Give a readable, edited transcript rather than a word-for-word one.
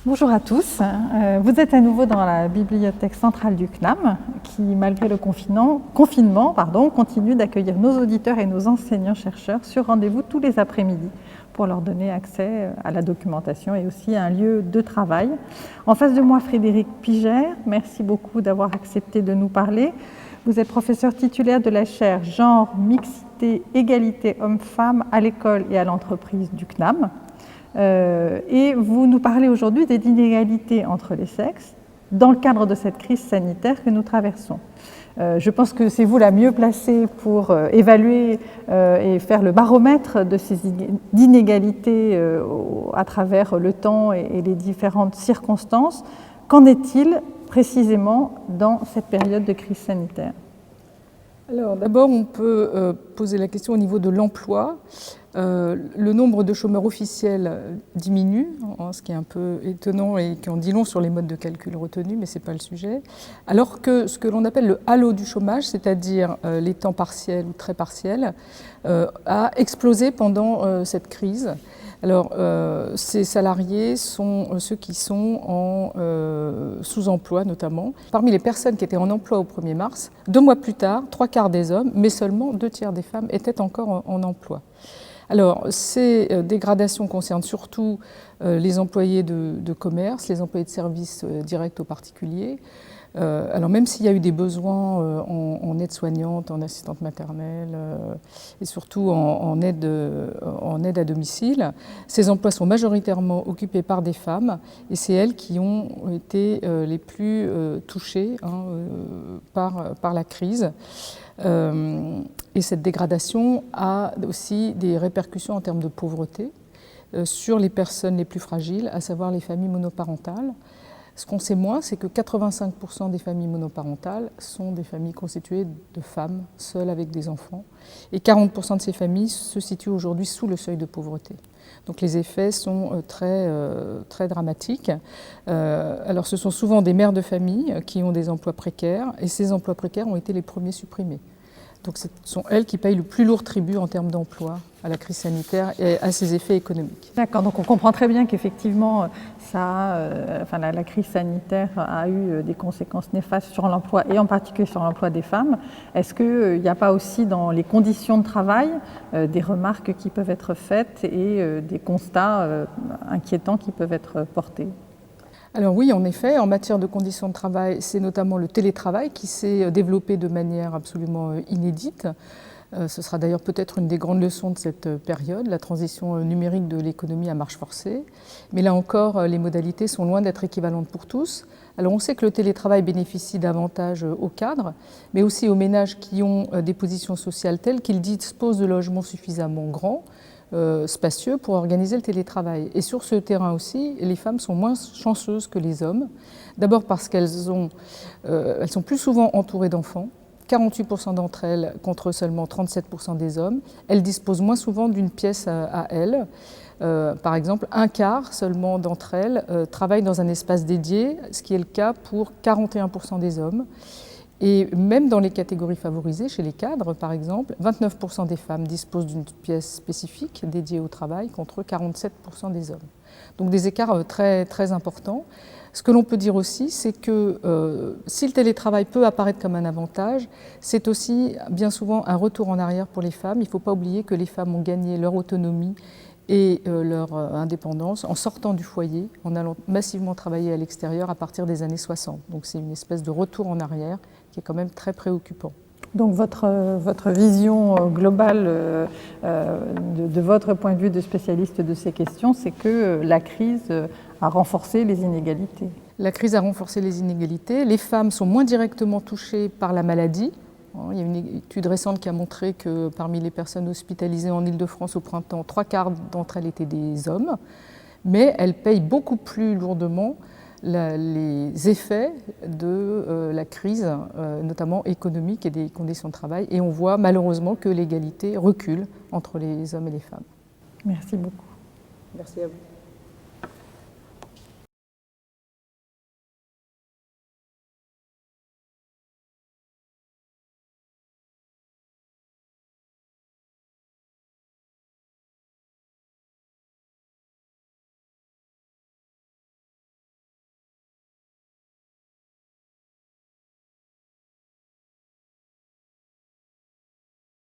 Bonjour à tous. Vous êtes à nouveau dans la bibliothèque centrale du CNAM qui, malgré le confinement, continue d'accueillir nos auditeurs et nos enseignants-chercheurs sur rendez-vous tous les après-midi pour leur donner accès à la documentation et aussi à un lieu de travail. En face de moi, Frédéric Pigère. Merci beaucoup d'avoir accepté de nous parler. Vous êtes professeur titulaire de la chaire Genre, Mixité, Égalité Hommes-Femmes à l'école et à l'entreprise du CNAM. Et vous nous parlez aujourd'hui des inégalités entre les sexes dans le cadre de cette crise sanitaire que nous traversons. Je pense que c'est vous la mieux placée pour évaluer et faire le baromètre de ces inégalités à travers le temps et les différentes circonstances. Qu'en est-il précisément dans cette période de crise sanitaire ? Alors d'abord, on peut poser la question au niveau de l'emploi. Le nombre de chômeurs officiels diminue, ce qui est un peu étonnant et qui en dit long sur les modes de calcul retenus, mais ce n'est pas le sujet. Alors que ce que l'on appelle le halo du chômage, c'est-à-dire les temps partiels ou très partiels, a explosé pendant cette crise. Alors, ces salariés sont ceux qui sont en sous-emploi notamment. Parmi les personnes qui étaient en emploi au 1er mars, 2 mois plus tard, 3/4 des hommes, mais seulement 2/3 des femmes étaient encore en emploi. Alors, ces dégradations concernent surtout les employés de commerce, les employés de services directs aux particuliers. Alors même s'il y a eu des besoins en aide-soignante, en assistante maternelle et surtout en aide à domicile, ces emplois sont majoritairement occupés par des femmes et c'est elles qui ont été les plus touchées par la crise. Et cette dégradation a aussi des répercussions en termes de pauvreté sur les personnes les plus fragiles, à savoir les familles monoparentales. Ce qu'on sait moins, c'est que 85% des familles monoparentales sont des familles constituées de femmes seules avec des enfants. Et 40% de ces familles se situent aujourd'hui sous le seuil de pauvreté. Donc les effets sont très dramatiques. Alors ce sont souvent des mères de famille qui ont des emplois précaires et ces emplois précaires ont été les premiers supprimés. Donc ce sont elles qui payent le plus lourd tribut en termes d'emploi à la crise sanitaire et à ses effets économiques. D'accord, donc on comprend très bien qu'effectivement la crise sanitaire a eu des conséquences néfastes sur l'emploi et en particulier sur l'emploi des femmes. Est-ce qu'il n'y a pas aussi dans les conditions de travail des remarques qui peuvent être faites et des constats inquiétants qui peuvent être portés ? Alors oui, en effet, en matière de conditions de travail, c'est notamment le télétravail qui s'est développé de manière absolument inédite. Ce sera d'ailleurs peut-être une des grandes leçons de cette période, la transition numérique de l'économie à marche forcée. Mais là encore, les modalités sont loin d'être équivalentes pour tous. Alors on sait que le télétravail bénéficie d'avantages aux cadres, mais aussi aux ménages qui ont des positions sociales telles qu'ils disposent de logements suffisamment grands, spacieux pour organiser le télétravail. Et sur ce terrain aussi, les femmes sont moins chanceuses que les hommes. D'abord parce qu'elles sont plus souvent entourées d'enfants, 48% d'entre elles contre seulement 37% des hommes. Elles disposent moins souvent d'une pièce à elles. Par exemple, 1/4 seulement d'entre elles travaillent dans un espace dédié, ce qui est le cas pour 41% des hommes. Et même dans les catégories favorisées, chez les cadres par exemple, 29% des femmes disposent d'une pièce spécifique dédiée au travail contre 47% des hommes. Donc des écarts très, très importants. Ce que l'on peut dire aussi, c'est que si le télétravail peut apparaître comme un avantage, c'est aussi bien souvent un retour en arrière pour les femmes. Il ne faut pas oublier que les femmes ont gagné leur autonomie et leur indépendance en sortant du foyer, en allant massivement travailler à l'extérieur à partir des années 60. Donc c'est une espèce de retour en arrière qui est quand même très préoccupant. Donc votre vision globale de votre point de vue de spécialiste de ces questions, c'est que la crise a renforcé les inégalités. La crise a renforcé les inégalités. Les femmes sont moins directement touchées par la maladie. Il y a une étude récente qui a montré que parmi les personnes hospitalisées en Île-de-France au printemps, 3/4 d'entre elles étaient des hommes, mais elles payent beaucoup plus lourdement les effets de la crise, notamment économique et des conditions de travail. Et on voit malheureusement que l'égalité recule entre les hommes et les femmes. Merci beaucoup. Merci à vous.